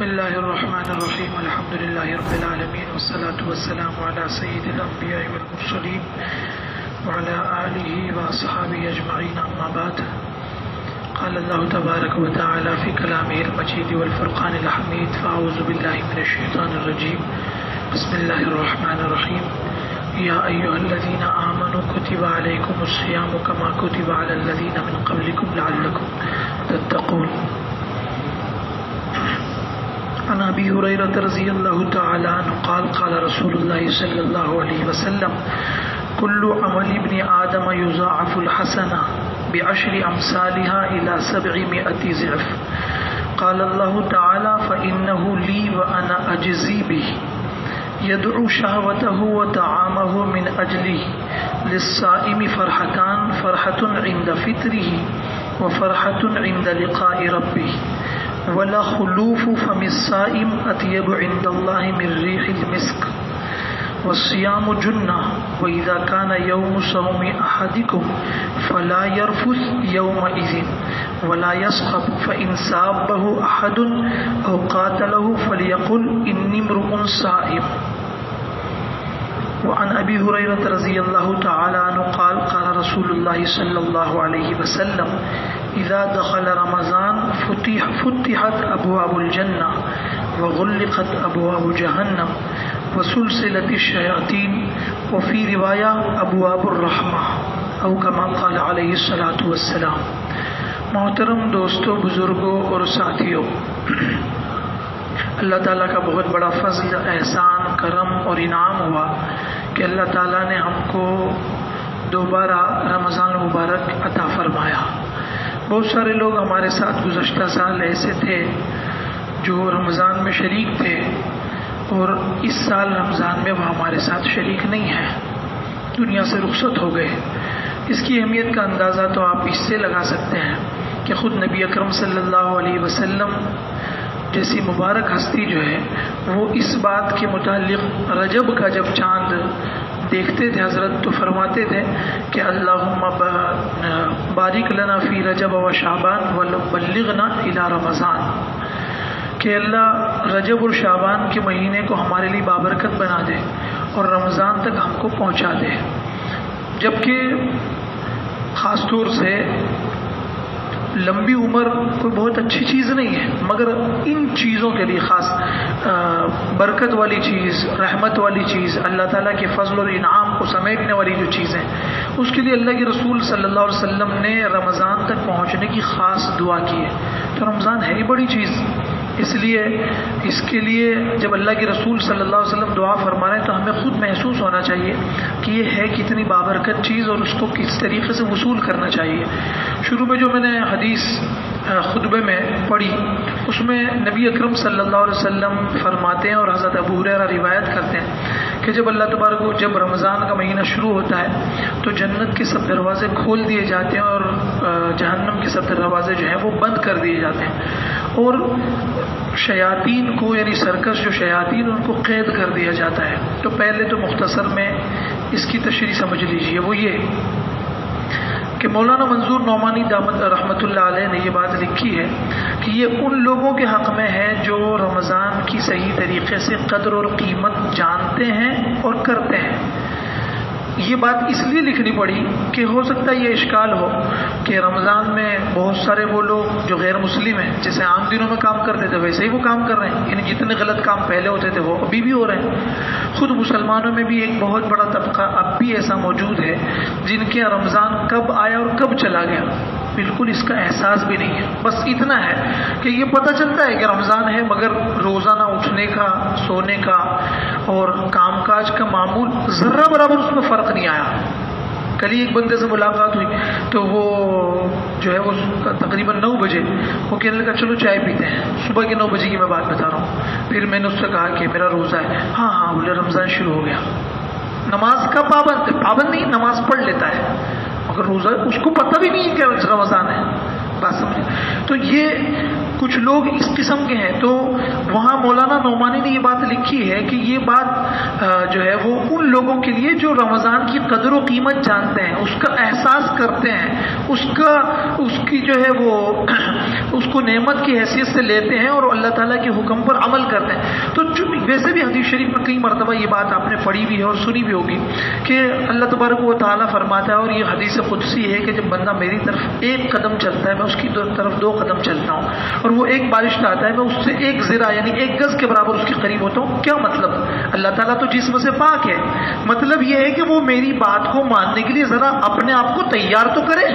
بسم الله الرحمن الرحيم الحمد لله رب العالمين والصلاة والسلام على سيد الأنبياء والمرسلين وعلى آله وأصحابه أجمعين أما بعد قال الله تبارك وتعالى في كلامه المجيد والفرقان الحميد فأعوذ بالله من الشيطان الرجيم بسم الله الرحمن الرحيم يا أيها الذين آمنوا كتب عليكم الصيام كما كتب على الذين من قبلكم لعلكم تتقون عن أبي هريرة رضي الله تعالى عنه قال قال رسول الله صلى الله عليه وسلم كل عمل ابن آدم يضاعف الحسنة بعشر أمثالها إلى 700 ضعف قال الله تعالى فإنه لي وأنا أجزي به يدعو شهوته وطعامه من أجله للصائم فرحتان فرحة عند فطره وفرحة عند لقاء ربه ولا خلوف فم الصائم أطيب عند الله من ريح المسك والصيام جنة وإذا كان يوم صوم أحدكم فلا يرفث يومئذ ولا يسخب فإن سابه أحد أو قاتله فليقل إني امرؤ صائم وعن أبي هريرة رضي الله تعالى عنه قال قال رسول الله صلى الله عليه وسلم إذا دخل رمضان فتحت أبواب الجنة وغلقت أبواب جهنم وسلسلة الشياطين وفي رواية أبواب الرحمة أو كما قال عليه الصلاة والسلام. محترم دوستوں، بزرگوں اور ساتھیوں، اللہ تعالیٰ کا بہت بڑا فضل، احسان، کرم اور انعام ہوا کہ اللہ تعالیٰ نے ہم کو دوبارہ رمضان المبارک عطا فرمایا. بہت سارے لوگ ہمارے ساتھ گزشتہ سال ایسے تھے جو رمضان میں شریک تھے اور اس سال رمضان میں وہ ہمارے ساتھ شریک نہیں ہیں، دنیا سے رخصت ہو گئے. اس کی اہمیت کا اندازہ تو آپ اس سے لگا سکتے ہیں کہ خود نبی اکرم صلی اللہ علیہ وسلم جیسی مبارک ہستی جو ہے وہ اس بات کے متعلق رجب کا جب چاند دیکھتے تھے حضرت تو فرماتے تھے کہ اللہم بارک لنا فی رجب و شعبان وبلغنا الی رمضان، کہ اللہ رجب اور شعبان کے مہینے کو ہمارے لیے بابرکت بنا دے اور رمضان تک ہم کو پہنچا دے. جبکہ خاص طور سے لمبی عمر کوئی بہت اچھی چیز نہیں ہے، مگر ان چیزوں کے لیے خاص برکت والی چیز، رحمت والی چیز، اللہ تعالیٰ کے فضل اور انعام کو سمیٹنے والی جو چیزیں، اس کے لیے اللہ کے رسول صلی اللہ علیہ وسلم نے رمضان تک پہنچنے کی خاص دعا کی ہے. تو رمضان ہے ہی بڑی چیز، اس لیے اس کے لیے جب اللہ کے رسول صلی اللہ علیہ وسلم دعا فرما رہے ہیں تو ہمیں خود محسوس ہونا چاہیے کہ یہ ہے کتنی بابرکت چیز اور اس کو کس طریقے سے وصول کرنا چاہیے. شروع میں جو میں نے حدیث خطبے میں پڑھی اس میں نبی اکرم صلی اللہ علیہ وسلم فرماتے ہیں اور حضرت ابو ہریرہ روایت کرتے ہیں کہ جب اللہ تبارک و جب رمضان کا مہینہ شروع ہوتا ہے تو جنت کے سب دروازے کھول دیے جاتے ہیں اور جہنم کے سب دروازے جو ہیں وہ بند کر دیے جاتے ہیں اور شیاطین کو یعنی سرکش جو شیاطین ان کو قید کر دیا جاتا ہے. تو پہلے تو مختصر میں اس کی تشریح سمجھ لیجئے، وہ یہ کہ مولانا منظور نعمانی دامت رحمۃ اللہ علیہ نے یہ بات لکھی ہے کہ یہ ان لوگوں کے حق میں ہے جو رمضان کی صحیح طریقے سے قدر اور قیمت جانتے ہیں اور کرتے ہیں. یہ بات اس لیے لکھنی پڑی کہ ہو سکتا ہے یہ اشکال ہو کہ رمضان میں بہت سارے وہ لوگ جو غیر مسلم ہیں جیسے عام دنوں میں کام کرتے تھے ویسے ہی وہ کام کر رہے ہیں، یعنی جتنے غلط کام پہلے ہوتے تھے وہ ابھی بھی ہو رہے ہیں. خود مسلمانوں میں بھی ایک بہت بڑا طبقہ اب بھی ایسا موجود ہے جن کے رمضان کب آیا اور کب چلا گیا بالکل اس کا احساس بھی نہیں ہے. بس اتنا ہے کہ یہ پتہ چلتا ہے کہ رمضان ہے مگر روزانہ اٹھنے کا، سونے کا اور کام کاج کا معمول ذرہ برابر اس میں فرق نہیں آیا. کل ہی ایک بندے سے ملاقات ہوئی تو وہ جو ہے وہ تقریباً 9 بجے وہ کہنے لگا چلو چائے پیتے ہیں. صبح کے 9 بجے کی میں بات بتا رہا ہوں. پھر میں نے اس سے کہا کہ میرا روزہ ہے. ہاں بولے رمضان شروع ہو گیا. نماز کا پابند نہیں، نماز پڑھ لیتا ہے مگر روزہ اس کو پتہ بھی نہیں کہ رمضان ہے. بات سمجھے؟ تو یہ کچھ لوگ اس قسم کے ہیں. تو وہاں مولانا نعمانی نے یہ بات لکھی ہے کہ یہ بات جو ہے وہ ان لوگوں کے لیے جو رمضان کی قدر و قیمت جانتے ہیں, اس کا احساس کرتے ہیں, اس کی جو ہے وہ اس کو نعمت کی حیثیت سے لیتے ہیں اور اللہ تعالیٰ کے حکم پر عمل کرتے ہیں. تو ویسے بھی حدیث شریف میں کئی مرتبہ یہ بات آپ نے پڑھی بھی ہے اور سنی بھی ہوگی کہ اللہ تبارک و تعالیٰ فرماتا ہے, اور یہ حدیث قدسی ہے, کہ جب بندہ میری طرف ایک قدم چلتا ہے میں اس کی طرف 2 قدم چلتا ہوں, اور وہ ایک بارش آتا ہے میں اس سے 1 ذرا یعنی 1 گز کے برابر اس کے قریب ہوتا ہوں. کیا مطلب؟ اللہ تعالیٰ تو جسم سے پاک ہے, مطلب یہ ہے کہ وہ میری بات کو ماننے کے لیے ذرا اپنے آپ کو تیار تو کرے.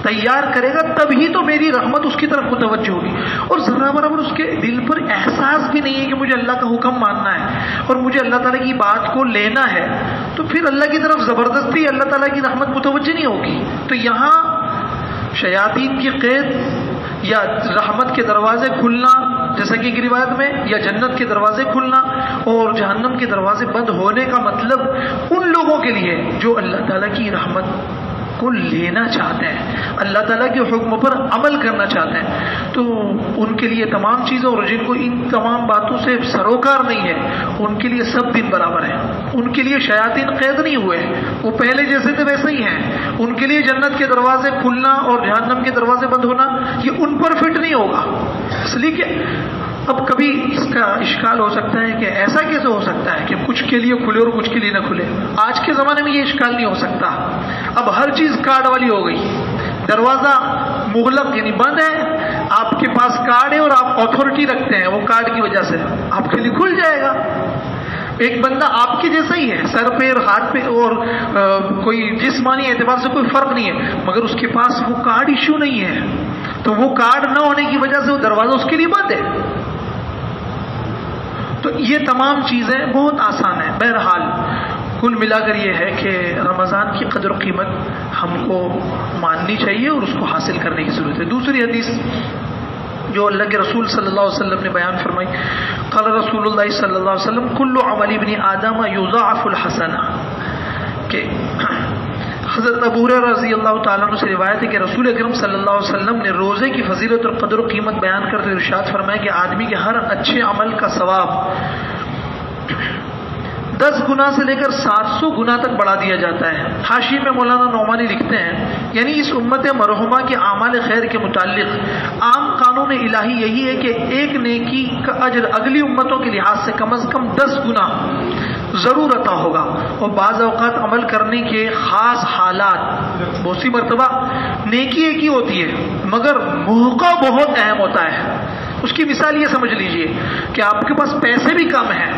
تیار کرے گا تب ہی تو میری رحمت اس کی طرف متوجہ ہوگی. اور ذرا برابر اس کے دل پر احساس بھی نہیں ہے کہ مجھے اللہ کا حکم ماننا ہے اور مجھے اللہ تعالیٰ کی بات کو لینا ہے, تو پھر اللہ کی طرف زبردستی اللہ تعالیٰ کی رحمت متوجہ نہیں ہوگی. تو یہاں شیاطین کی قید یا رحمت کے دروازے کھلنا, جیسا کہ ایک روایت میں, یا جنت کے دروازے کھلنا اور جہنم کے دروازے بند ہونے کا مطلب ان لوگوں کے لیے جو اللہ تعالیٰ کی رحمت کو لینا چاہتے ہیں, اللہ تعالیٰ کے حکم پر عمل کرنا چاہتے ہیں, تو ان کے لیے تمام چیزیں, اور جن کو ان تمام باتوں سے سروکار نہیں ہے ان کے لیے سب دن برابر ہیں. ان کے لیے شیاطین قید نہیں ہوئے, وہ پہلے جیسے تھے ویسے ہی ہیں. ان کے لیے جنت کے دروازے کھلنا اور جہنم کے دروازے بند ہونا یہ ان پر فٹ نہیں ہوگا. اس لیے کہ اب کبھی اس کا اشکال ہو سکتا ہے کہ ایسا کیسے ہو سکتا ہے کہ کچھ کے لیے کھلے اور کچھ کے لیے نہ کھلے. آج کے زمانے میں یہ اشکال نہیں ہو سکتا. اب ہر چیز کارڈ والی ہو گئی. دروازہ مغلق یعنی بند ہے, آپ کے پاس کارڈ ہے اور آپ اتھارٹی رکھتے ہیں, وہ کارڈ کی وجہ سے آپ کے لیے کھل جائے گا. ایک بندہ آپ کے جیسا ہی ہے, سر پہ اور ہاتھ پہ اور کوئی جسمانی اعتبار سے کوئی فرق نہیں ہے, مگر اس کے پاس وہ کارڈ ایشو نہیں ہے, تو وہ کارڈ نہ ہونے کی وجہ سے وہ دروازہ اس کے لیے بند ہے. تو یہ تمام چیزیں بہت آسان ہیں. بہرحال کل ملا کر یہ ہے کہ رمضان کی قدر و قیمت ہم کو ماننی چاہیے اور اس کو حاصل کرنے کی ضرورت ہے. دوسری حدیث جو اللہ کے رسول صلی اللہ علیہ وسلم نے بیان فرمائی, قال رسول اللہ صلی اللہ علیہ وسلم کل عمل ابن آدم یضاعف الحسنہ, کہ حضرت ابو ہریرہ رضی اللہ تعالیٰ عنہ سے روایت ہے کہ رسول اکرم صلی اللہ علیہ وسلم نے روزے کی فضیلت اور قدر و قیمت بیان کرتے ہوئے ارشاد فرمایا کہ آدمی کے ہر اچھے عمل کا ثواب 10 گنا سے لے کر 700 گنا تک بڑھا دیا جاتا ہے. حاشیے میں مولانا نعمانی لکھتے ہیں, یعنی اس امت مرحومہ کے اعمال خیر کے متعلق عام قانون الہی یہی ہے کہ ایک نیکی کا اجر اگلی امتوں کے لحاظ سے کم از کم 10 گنا ضرور عطا ہوگا. اور بعض اوقات عمل کرنے کے خاص حالات, بہت سی مرتبہ نیکی ایک ہی ہوتی ہے مگر موقع بہت اہم ہوتا ہے. اس کی مثال یہ سمجھ لیجئے کہ آپ کے پاس پیسے بھی کم ہیں,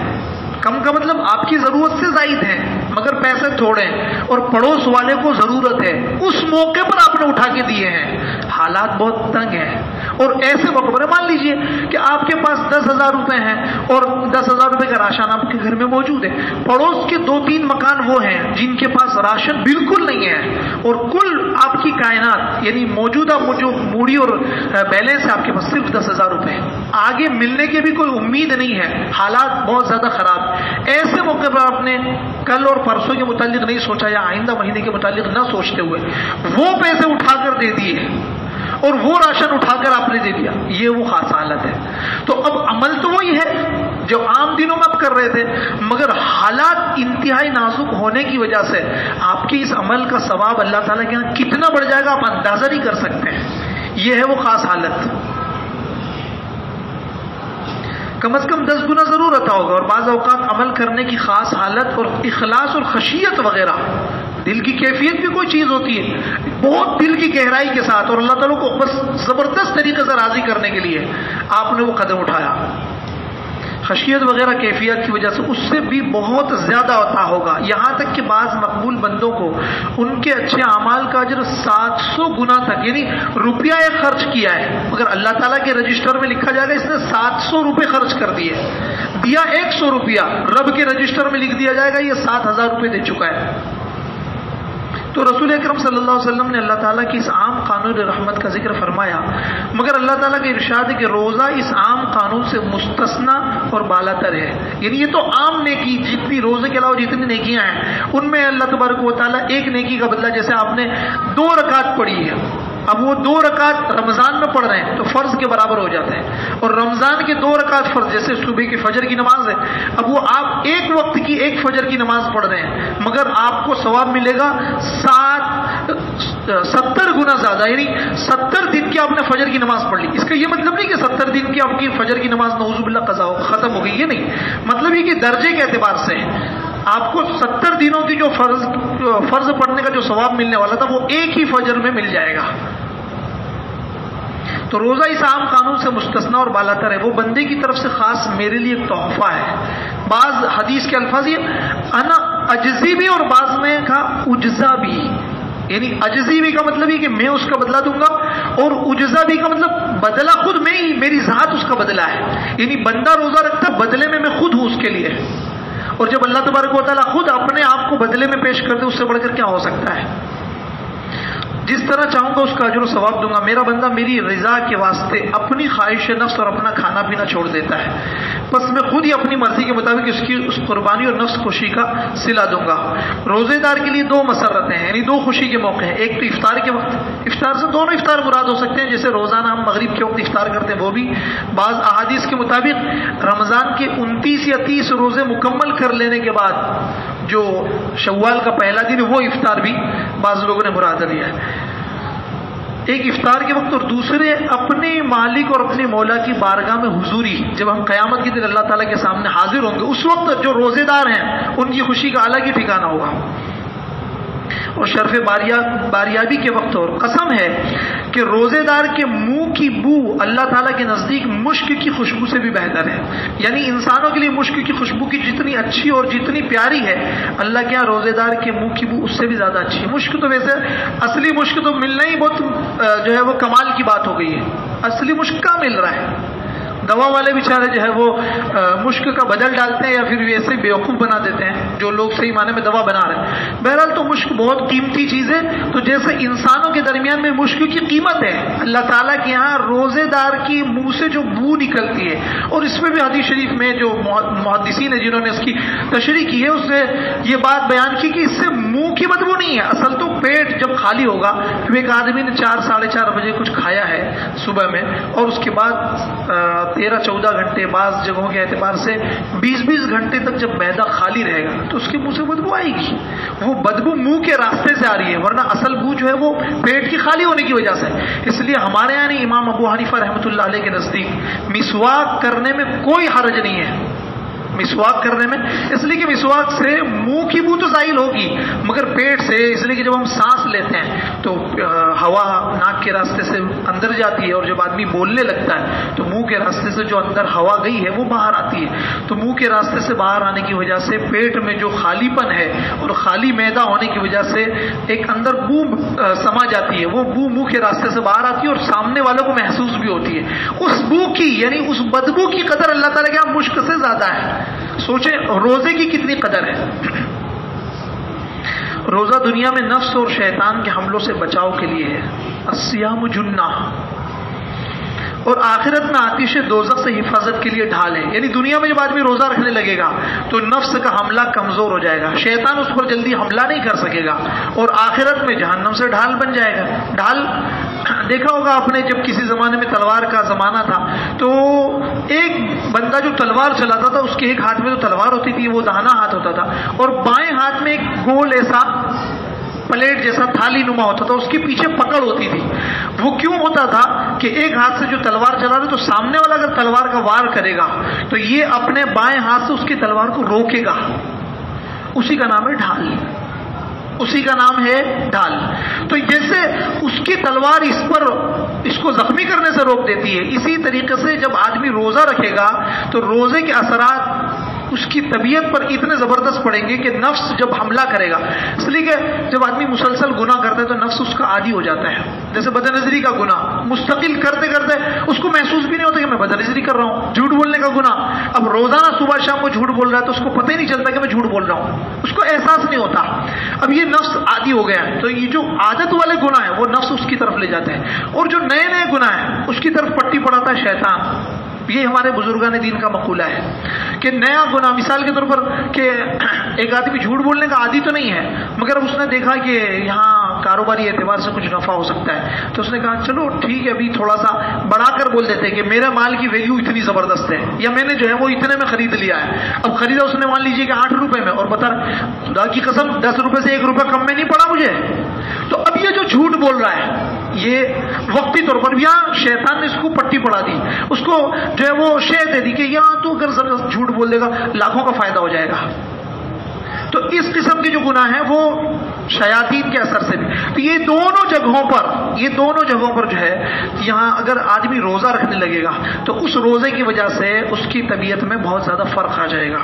کم کا مطلب آپ کی ضرورت سے زائد ہے مگر پیسے تھوڑے ہیں, اور پڑوس والے کو ضرورت ہے, اس موقع پر آپ نے اٹھا کے دیے ہیں. حالات بہت تنگ ہیں اور ایسے موقع پر مان لیجئے کہ آپ کے پاس 10,000 روپے ہیں اور 10,000 روپے کا راشن آپ کے گھر میں موجود ہے. پڑوس کے 2-3 مکان وہ ہیں جن کے پاس راشن بالکل نہیں ہے, اور کل آپ کی کائنات یعنی موجودہ جو موڑی اور بیلنس ہے آپ کے پاس صرف 10,000 روپے, آگے ملنے کی بھی کوئی امید نہیں ہے, حالات بہت زیادہ خراب. ایسے موقع پر آپ نے کل اور پرسوں کے متعلق نہیں سوچا یا آئندہ مہینے کے متعلق نہ سوچتے ہوئے وہ پیسے اٹھا کر دے دیے اور وہ راشن اٹھا کر آپ نے دے دیا, یہ وہ خاص حالت ہے. تو اب عمل تو وہی ہے جو عام دنوں میں آپ کر رہے تھے, مگر حالات انتہائی نازک ہونے کی وجہ سے آپ کے اس عمل کا ثواب اللہ تعالیٰ کے یہاں کتنا بڑھ جائے گا آپ اندازہ نہیں کر سکتے ہیں. یہ ہے وہ خاص حالت, کم از کم 10 گنا ضرور عطا ہوگا. اور بعض اوقات عمل کرنے کی خاص حالت اور اخلاص اور خشیت وغیرہ, دل کی کیفیت بھی کوئی چیز ہوتی ہے بہت دل کی گہرائی کے ساتھ, اور اللہ تعالیٰ کو بس زبردست طریقے سے راضی کرنے کے لیے آپ نے وہ قدم اٹھایا. خشیت وغیرہ کیفیت کی وجہ سے اس سے بھی بہت زیادہ عطا ہوگا. یہاں تک کہ بعض مقبول بندوں کو ان کے اچھے اعمال کا اجر 700 گنا تک, یعنی روپیہ ایک خرچ کیا ہے مگر اللہ تعالیٰ کے رجسٹر میں لکھا جائے گا اس نے 700 روپے خرچ کر دیے, دیا 100 روپیہ, رب کے رجسٹر میں لکھ دیا جائے گا یہ 7,000 روپے دے چکا ہے. تو رسول اکرم صلی اللہ علیہ وسلم نے اللہ تعالیٰ کی اس عام قانون رحمت کا ذکر فرمایا, مگر اللہ تعالیٰ کا ارشاد ہے کہ روزہ اس عام قانون سے مستثنا اور بالا تر ہے. یعنی یہ تو عام نیکی, جتنی روزے کے علاوہ جتنی نیکیاں ہیں ان میں اللہ تبارک و تعالیٰ ایک نیکی کا بدلہ, جیسے آپ نے 2 رکعت پڑھی ہے اب وہ 2 رکعت رمضان میں پڑھ رہے ہیں تو فرض کے برابر ہو جاتے ہیں، اور رمضان کے 2 رکعت فرض جیسے صبح کی فجر کی نماز ہے، اب وہ آپ ایک وقت کی ایک فجر کی نماز پڑھ رہے ہیں مگر آپ کو ثواب ملے گا 70 گنا زیادہ، یعنی 70 دن کی آپ نے فجر کی نماز پڑھ لی۔ اس کا یہ مطلب نہیں کہ 70 دن کی آپ کی فجر کی نماز نعوذ باللہ قضا ختم ہو گئی، یہ نہیں مطلب یہ کہ درجے کے اعتبار سے آپ کو 70 دنوں کی جو فرض پڑھنے کا جو ثواب ملنے والا تھا وہ ایک ہی فجر میں مل جائے گا۔ تو روزہ اس عام قانون سے مستثنا اور بالاتر ہے، وہ بندے کی طرف سے خاص میرے لیے ایک تحفہ ہے۔ بعض حدیث کے الفاظ یہ انا اجزی بھی اور بعض میں کہا اجزا بھی، یعنی اجزی بھی کا مطلب یہ کہ میں اس کا بدلہ دوں گا، اور اجزا بھی کا مطلب بدلہ خود میں ہی، میری ذات اس کا بدلہ ہے، یعنی بندہ روزہ رکھتا بدلے میں خود ہوں اس کے لیے، اور جب اللہ تبارک و تعالیٰ خود اپنے آپ کو بدلے میں پیش کر دے اس سے بڑھ کر کیا ہو سکتا ہے۔ جس طرح چاہوں گا اس کا اجر و ثواب دوں گا۔ میرا بندہ میری رضا کے واسطے اپنی خواہش نفس اور اپنا کھانا پینا چھوڑ دیتا ہے، بس میں خود ہی اپنی مرضی کے مطابق اس قربانی اور نفس خوشی کا صلہ دوں گا۔ روزے دار کے لیے 2 مسرتیں ہیں، یعنی 2 خوشی کے موقع ہیں، ایک تو افطار کے وقت، افطار سے دونوں افطار مراد ہو سکتے ہیں، جیسے روزانہ ہم مغرب کے وقت افطار کرتے ہیں وہ بھی، بعض احادیث کے مطابق رمضان کے 29 یا 30 روزے مکمل کر لینے کے بعد جو شوال کا پہلا دن ہے وہ افطار بھی بعض لوگوں نے مراد لیا ہے۔ ایک افطار کے وقت اور دوسرے اپنے مالک اور اپنے مولا کی بارگاہ میں حضوری، جب ہم قیامت کے دن اللہ تعالیٰ کے سامنے حاضر ہوں گے اس وقت جو روزے دار ہیں ان کی خوشی کا الگ ہی ٹھکانہ ہوگا، اور شرف باریابی کے وقت اور قسم ہے کہ روزے دار کے منہ کی بو اللہ تعالیٰ کے نزدیک مشک کی خوشبو سے بھی بہتر ہے، یعنی انسانوں کے لیے مشک کی خوشبو کی جتنی اچھی اور جتنی پیاری ہے اللہ کے یہاں روزے دار کے منہ کی بو اس سے بھی زیادہ اچھی ہے۔ مشک تو ویسے اصلی مشک تو ملنا ہی بہت جو ہے وہ کمال کی بات ہو گئی ہے، اصلی مشک کہاں مل رہا ہے؟ دوا والے بیچارے جو ہے وہ مشک کا بدل ڈالتے ہیں یا پھر ویسے بیوقوف بنا دیتے ہیں جو لوگ صحیح معنی میں دوا بنا رہے ہیں۔ بہرحال تو مشک بہت قیمتی چیز ہے، تو جیسے انسانوں کے درمیان میں مشک کی قیمت ہے، اللہ تعالیٰ کے یہاں روزے دار کی منہ سے جو بو نکلتی ہے، اور اس میں بھی حدیث شریف میں جو محدثین ہیں جنہوں نے اس کی تشریح کی ہے اس نے یہ بات بیان کی کہ اس سے منہ کی بدبو نہیں ہے، اصل تو پیٹ جب خالی ہوگا، ایک آدمی نے 4 ساڑھے 4 بجے کچھ کھایا ہے صبح میں اور اس کے بعد 13-14 گھنٹے بعض جگہوں کے اعتبار سے 20-20 گھنٹے تک جب معدہ خالی رہے گا تو اس کے منہ سے بدبو آئے گی، وہ بدبو منہ کے راستے سے آ رہی ہے، ورنہ اصل بو جو ہے وہ پیٹ کی خالی ہونے کی وجہ سے۔ اس لیے ہمارے یہاں امام ابو حنیفہ رحمۃ اللہ علیہ کے نزدیک مسواک کرنے میں کوئی حرج نہیں ہے، مسواک کرنے میں، اس لیے کہ مسواک سے منہ کی بو تو زائل ہوگی مگر پیٹ سے، اس لیے کہ جب ہم سانس لیتے ہیں تو ہوا ناک کے راستے سے اندر جاتی ہے، اور جب آدمی بولنے لگتا ہے تو منہ کے راستے سے جو اندر ہوا گئی ہے وہ باہر آتی ہے، تو منہ کے راستے سے باہر آنے کی وجہ سے پیٹ میں جو خالی پن ہے اور خالی معدہ ہونے کی وجہ سے ایک اندر بو سما جاتی ہے، وہ بو منہ کے راستے سے باہر آتی ہے اور سامنے والوں کو محسوس بھی ہوتی ہے، اس بو کی یعنی اس بدبو کی قدر اللہ تعالیٰ کے یہاں مشک سے زیادہ ہے۔ سوچیں روزے کی کتنی قدر ہے۔ روزہ دنیا میں نفس اور شیطان کے حملوں سے بچاؤ کے لیے ہے، الصیام جنہ، اور آخرت میں آتش دوزخ سے حفاظت کے لیے ڈھال ہے، یعنی دنیا میں جب آدمی روزہ رکھنے لگے گا تو نفس کا حملہ کمزور ہو جائے گا، شیطان اس پر جلدی حملہ نہیں کر سکے گا، اور آخرت میں جہنم سے ڈھال بن جائے گا۔ ڈھال دیکھا ہوگا آپ نے، جب کسی زمانے میں تلوار کا زمانہ تھا تو ایک بندہ جو تلوار چلاتا تھا اس کے ایک ہاتھ میں جو تلوار ہوتی تھی وہ داہنا ہاتھ ہوتا تھا، اور بائیں ہاتھ میں ایک گول ایسا پلیٹ جیسا تھالی نما ہوتا تھا، اس کے پیچھے پکڑ ہوتی تھی۔ وہ کیوں ہوتا تھا کہ ایک ہاتھ سے جو تلوار چلا رہا ہے تو سامنے والا اگر تلوار کا وار کرے گا تو یہ اپنے بائیں ہاتھ سے اس کی تلوار کو روکے گا، اسی کا نام ہے ڈھال، اسی کا نام ہے ڈھال۔ تو جیسے اس کی تلوار اس کو زخمی کرنے سے روک دیتی ہے، اسی طریقے سے جب آدمی روزہ رکھے گا تو روزے کے اثرات اس کی طبیعت پر اتنے زبردست پڑیں گے کہ نفس جب حملہ کرے گا، اس لیے کہ جب آدمی مسلسل گناہ کرتا ہے تو نفس اس کا عادی ہو جاتا ہے، جیسے بدنظری کا گناہ مستقل کرتے کرتے اس کو محسوس بھی نہیں ہوتا کہ میں بدنظری کر رہا ہوں۔ جھوٹ بولنے کا گناہ اب روزانہ صبح شام کو جھوٹ بول رہا ہے تو اس کو پتہ ہی نہیں چلتا کہ میں جھوٹ بول رہا ہوں، اس کو احساس نہیں ہوتا، اب یہ نفس عادی ہو گیا ہے۔ تو یہ جو عادت والے گناہ ہیں وہ نفس اس کی طرف لے جاتے ہیں، اور جو نئے نئے گناہ ہیں اس کی طرف پٹی پڑاتا ہے شیطان۔ یہ ہمارے بزرگان دین کا مقولہ ہے کہ نیا گناہ، مثال کے طور پر کہ ایک آدمی جھوٹ بولنے کا عادی تو نہیں ہے مگر اب اس نے دیکھا کہ یہاں کاروباری اعتبار سے کچھ نفع ہو سکتا ہے. تو اس نے کہا چلو ٹھیک ہے, ابھی تھوڑا سا بڑھا کر بول دیتے کہ میرے مال کی ویلیو اتنی زبردست ہے, یا میں نے جو ہے وہ اتنے میں خرید لیا ہے. اب خریدا اس نے مان لیجیے کہ 8 روپے میں, اور بتا خدا کی قسم 10 روپے سے 1 روپے کم میں نہیں پڑا مجھے. تو اب یہ جو جھوٹ بول رہا ہے یہ وقتی طور پر یہاں شیطان نے اس کو پٹی پڑا دی, اس کو جو ہے وہ شے دے دی کہ یہاں تو اگر جھوٹ بول دے گا لاکھوں کا فائدہ ہو جائے گا. تو اس قسم کے جو گناہ ہیں وہ شیاطین کے اثر سے بھی. تو یہ دونوں جگہوں پر جو ہے یہاں اگر آدمی روزہ رکھنے لگے گا تو اس روزے کی وجہ سے اس کی طبیعت میں بہت زیادہ فرق آ جائے گا.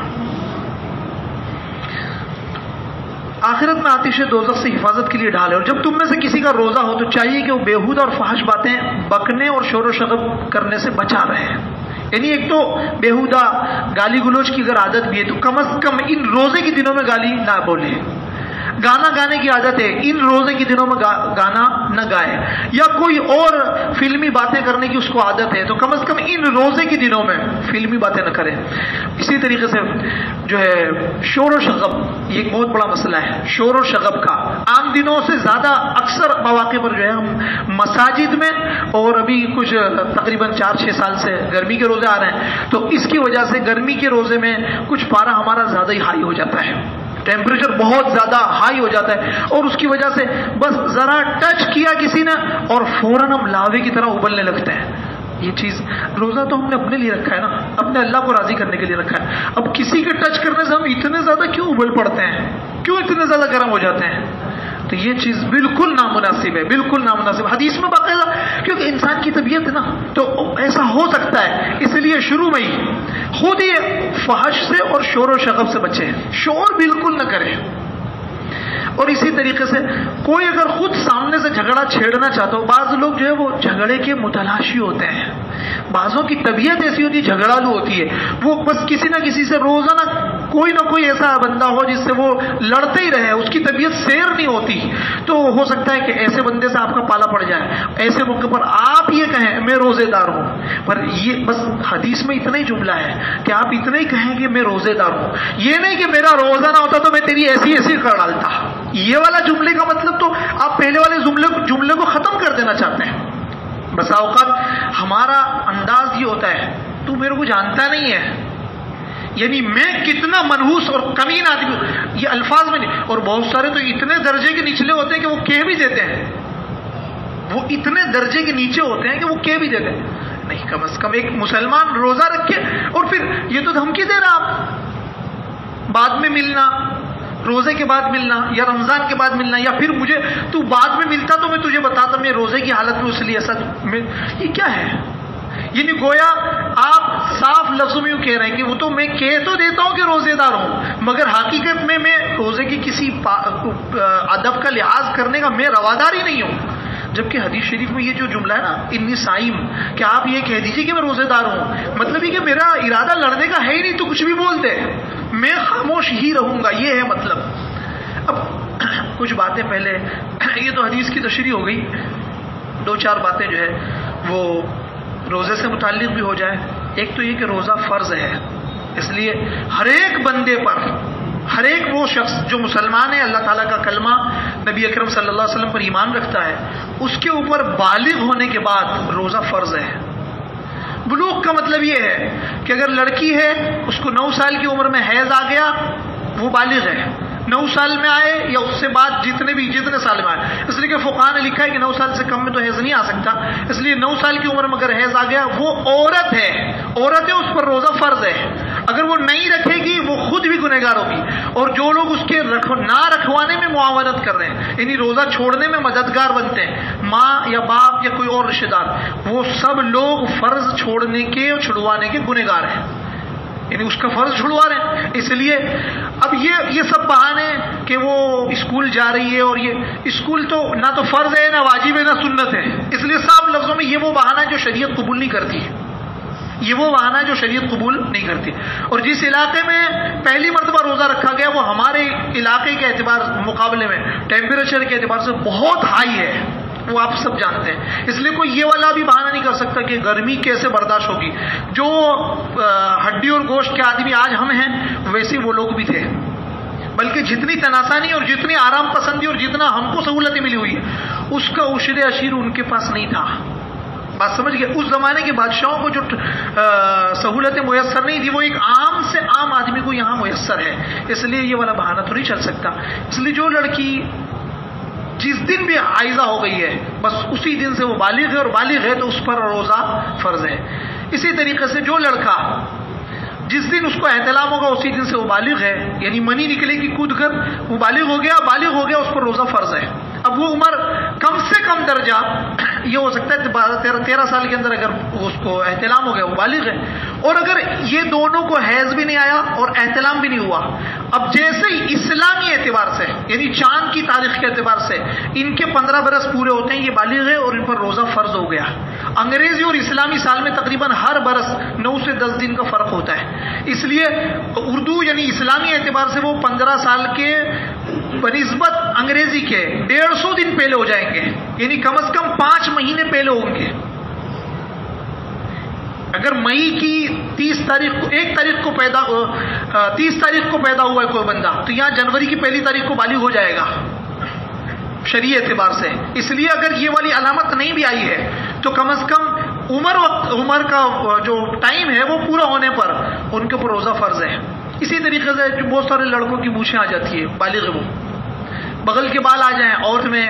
آخرت میں آتش دوزخ سے حفاظت کے لیے ڈھالے. اور جب تم میں سے کسی کا روزہ ہو تو چاہیے کہ وہ بےہودہ اور فحش باتیں بکنے اور شور و شغب کرنے سے بچا رہے. یعنی ایک تو بےہودہ گالی گلوچ کی اگر عادت بھی ہے تو کم از کم ان روزے کے دنوں میں گالی نہ بولے. گانا گانے کی عادت ہے, ان روزے کے دنوں میں گانا نہ گائے. یا کوئی اور فلمی باتیں کرنے کی اس کو عادت ہے تو کم از کم ان روزے کے دنوں میں فلمی باتیں نہ کریں. اسی طریقے سے جو ہے شور و شغب, یہ ایک بہت بڑا مسئلہ ہے شور و شغب کا. عام دنوں سے زیادہ اکثر مواقع پر جو ہے ہم مساجد میں, اور ابھی کچھ تقریباً 4-6 سال سے گرمی کے روزے آ رہے ہیں تو اس کی وجہ سے گرمی کے روزے میں کچھ پارا ہمارا زیادہ ہی ہائی ہو جاتا ہے, ٹیمپریچر بہت زیادہ ہائی ہو جاتا ہے, اور اس کی وجہ سے بس ذرا ٹچ کیا کسی نے اور فوراً ہم لاوے کی طرح ابلنے لگتے ہیں. یہ چیز روزہ تو ہم نے اپنے لیے رکھا ہے نا, اپنے اللہ کو راضی کرنے کے لیے رکھا ہے. اب کسی کے ٹچ کرنے سے ہم اتنے زیادہ کیوں ابل پڑتے ہیں, کیوں اتنے زیادہ گرم ہو جاتے ہیں؟ تو یہ چیز بالکل نامناسب ہے, بالکل نامناسب. حدیث میں باقاعدہ, کیونکہ انسان کی طبیعت ہے نا تو ایسا ہو سکتا ہے, اس لیے شروع میں ہی خود ہی فحش سے اور شور و شغب سے بچے, شور بالکل نہ کرے. اور اسی طریقے سے کوئی اگر خود سامنے سے جھگڑا چھیڑنا چاہتا ہو, بعض لوگ جو ہے وہ جھگڑے کے متلاشی ہوتے ہیں, بعضوں کی طبیعت ایسی ہوتی ہے جھگڑالو ہوتی ہے, وہ بس کسی نہ کسی سے روزانہ کوئی نہ کوئی ایسا بندہ ہو جس سے وہ لڑتے ہی رہے, اس کی طبیعت سیر نہیں ہوتی. تو ہو سکتا ہے کہ ایسے بندے سے آپ کا پالا پڑ جائے. ایسے موقع پر آپ یہ کہیں میں روزے دار ہوں, پر یہ بس حدیث میں اتنا ہی جملہ ہے کہ آپ اتنا ہی کہیں کہ میں روزے دار ہوں, یہ نہیں کہ میرا روزہ نہ ہوتا تو میں تیری ایسی کر ڈالتا. یہ والا جملے کا مطلب تو آپ پہلے والے جملے کو ختم کر دینا چاہتے ہیں. بسا اوقات ہمارا انداز یہ ہوتا ہے تو میرے کو جانتا نہیں ہے, یعنی میں کتنا منحوس اور کمین آدمی ہوں, یہ الفاظ میں نہیں. اور بہت سارے تو اتنے درجے کے نچلے ہوتے ہیں کہ وہ کہہ بھی دیتے ہیں, وہ اتنے درجے کے نیچے ہوتے ہیں کہ وہ کہہ بھی دیتے ہیں. نہیں, کم از کم ایک مسلمان روزہ رکھے, اور پھر یہ تو دھمکی دے رہا آپ بعد میں ملنا, روزے کے بعد ملنا یا رمضان کے بعد ملنا, یا پھر مجھے تو بعد میں ملتا تو میں تجھے بتاتا میں روزے کی حالت میں اس لیے ایسا. یہ کیا ہے؟ یعنی گویا آپ صاف لفظوں میں یوں کہہ رہے ہیں کہ وہ تو میں کہہ تو دیتا ہوں کہ روزے دار ہوں, مگر حقیقت میں روزے کی کسی ادب کا لحاظ کرنے کا میں روادار ہی نہیں ہوں. جبکہ حدیث شریف میں یہ جو جملہ ہے نا انی صائم, کہ آپ یہ کہہ دیجئے کہ میں روزے دار ہوں, مطلب یہ کہ میرا ارادہ لڑنے کا ہے ہی نہیں, تو کچھ بھی بول دے میں خاموش ہی رہوں گا, یہ ہے مطلب. اب کچھ باتیں پہلے, یہ تو حدیث کی تشریح ہو گئی, 2-4 باتیں جو ہے وہ روزے سے متعلق بھی ہو جائے. ایک تو یہ کہ روزہ فرض ہے, اس لیے ہر ایک بندے پر, ہر ایک وہ شخص جو مسلمان ہے, اللہ تعالیٰ کا کلمہ نبی اکرم صلی اللہ علیہ وسلم پر ایمان رکھتا ہے, اس کے اوپر بالغ ہونے کے بعد روزہ فرض ہے. بلوغ کا مطلب یہ ہے کہ اگر لڑکی ہے اس کو 9 سال کی عمر میں حیض آ گیا, وہ بالغ ہے. 9 سال میں آئے یا اس سے بعد جتنے سال میں آئے, اس لیے کہ فقہاء نے لکھا ہے کہ 9 سال سے کم میں تو حیض نہیں آ سکتا, اس لیے 9 سال کی عمر میں اگر حیض آ گیا وہ عورت ہے, اس پر روزہ فرض ہے. اگر وہ نہیں رکھے گی وہ خود بھی گنہگار ہوگی, اور جو لوگ اس کے نہ رکھوانے میں معاونت کر رہے ہیں, یعنی روزہ چھوڑنے میں مددگار بنتے ہیں, ماں یا باپ یا کوئی اور رشتے دار, وہ سب لوگ فرض چھوڑنے کے اور چھڑوانے کے گنہگار ہیں, یعنی اس کا فرض چھڑوا رہے ہیں. اس لیے اب یہ سب بہانے کہ وہ اسکول جا رہی ہے, اور یہ اسکول تو نہ تو فرض ہے نہ واجب ہے نہ سنت ہے, اس لیے صاف لفظوں میں یہ وہ بہانہ ہے جو شریعت قبول نہیں کرتی, یہ وہ بہانہ ہے جو شریعت قبول نہیں کرتی. اور جس علاقے میں پہلی مرتبہ روزہ رکھا گیا وہ ہمارے علاقے کے اعتبار مقابلے میں ٹیمپریچر کے اعتبار سے بہت ہائی ہے, وہ آپ سب جانتے ہیں. اس لیے کوئی یہ والا بھی بہانہ نہیں کر سکتا کہ گرمی کیسے برداشت ہوگی. جو ہڈی اور گوشت کے آدمی آج ہم ہیں ویسے وہ لوگ بھی تھے, بلکہ جتنی تناسانی اور جتنی آرام پسندی اور جتنا ہم کو سہولتیں ملی ہوئی ہے اس کا عشر اشیر ان کے پاس نہیں تھا. بات سمجھ گئے؟ اس زمانے کے بادشاہوں کو جو سہولتیں میسر نہیں تھی وہ ایک عام سے عام آدمی کو یہاں میسر ہے. اس لیے یہ والا بہانہ تو نہیں چل سکتا. اس لیے جو لڑکی جس دن بھی حائضہ ہو گئی ہے بس اسی دن سے وہ بالغ ہے، اور بالغ ہے تو اس پر روزہ فرض ہے. اسی طریقے سے جو لڑکا جس دن اس کو احتلام ہوگا اسی دن سے وہ بالغ ہے، یعنی منی نکلے گی کود کر وہ بالغ ہو گیا اس پر روزہ فرض ہے. اب وہ عمر کم سے کم درجہ یہ ہو سکتا ہے 13 سال کے اندر اگر اس کو احتلام ہو گیا وہ بالغ ہے. اور اگر یہ دونوں کو حیض بھی نہیں آیا اور احتلام بھی نہیں ہوا، اب جیسے ہی اسلامی اعتبار سے یعنی چاند کی تاریخ کے اعتبار سے ان کے 15 برس پورے ہوتے ہیں، یہ بالغ ہے اور ان پر روزہ فرض ہو گیا. انگریزی اور اسلامی سال میں تقریباً ہر برس 9 سے 10 دن کا فرق ہوتا ہے. اس لیے اردو یعنی اسلامی اعتبار سے وہ 15 سال کے بنسبت انگریزی کے 150 دن پہلے ہو جائیں گے، یعنی کم از کم 5 مہینے پہلے ہوں گے. اگر مئی کی 30 تاریخ کو 1 تاریخ کو 30 تاریخ کو پیدا ہوا ہے کوئی بندہ تو یہاں جنوری کی 1 تاریخ کو بالغ ہو جائے گا شرعی اعتبار سے. اس لیے اگر یہ والی علامت نہیں بھی آئی ہے تو کم از کم عمر کا جو ٹائم ہے وہ پورا ہونے پر ان کے اوپر روزہ فرض ہے. اسی طریقے سے بہت سارے لڑکوں کی مونچھیں آ جاتی ہے، بالغ وہ بغل کے بال آ جائیں عورت میں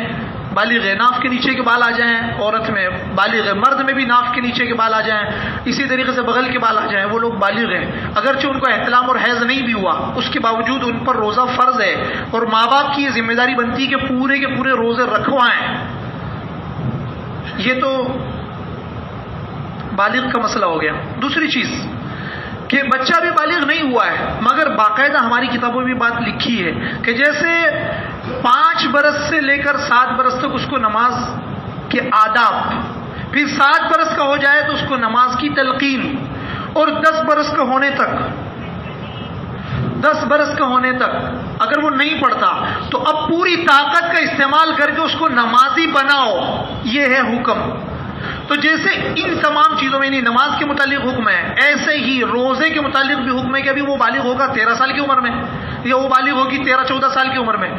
بالغ ہے، ناف کے نیچے کے بال آ جائیں عورت میں بالغ ہے، مرد میں بھی ناف کے نیچے کے بال آ جائیں، اسی طریقے سے بغل کے بال آ جائیں، وہ لوگ بالغ ہیں. اگرچہ ان کو احتلام اور حیض نہیں بھی ہوا اس کے باوجود ان پر روزہ فرض ہے، اور ماں باپ کی یہ ذمہ داری بنتی ہے کہ پورے کے پورے روزے رکھوائیں. یہ تو بالغ کا مسئلہ ہو گیا. دوسری چیز کہ بچہ بھی بالغ نہیں ہوا ہے مگر باقاعدہ ہماری کتابوں میں بات لکھی ہے کہ جیسے 5 برس سے لے کر 7 برس تک اس کو نماز کے آداب، پھر 7 برس کا ہو جائے تو اس کو نماز کی تلقین، اور 10 برس کا ہونے تک اگر وہ نہیں پڑھتا تو اب پوری طاقت کا استعمال کر کے اس کو نمازی بناؤ، یہ ہے حکم. تو جیسے ان تمام چیزوں میں یعنی نماز کے متعلق حکم ہے، ایسے ہی روزے کے متعلق بھی حکم ہے کہ ابھی وہ بالغ ہوگا 13 سال کی عمر میں، یا وہ بالغ ہوگی 13-14 سال کی عمر میں.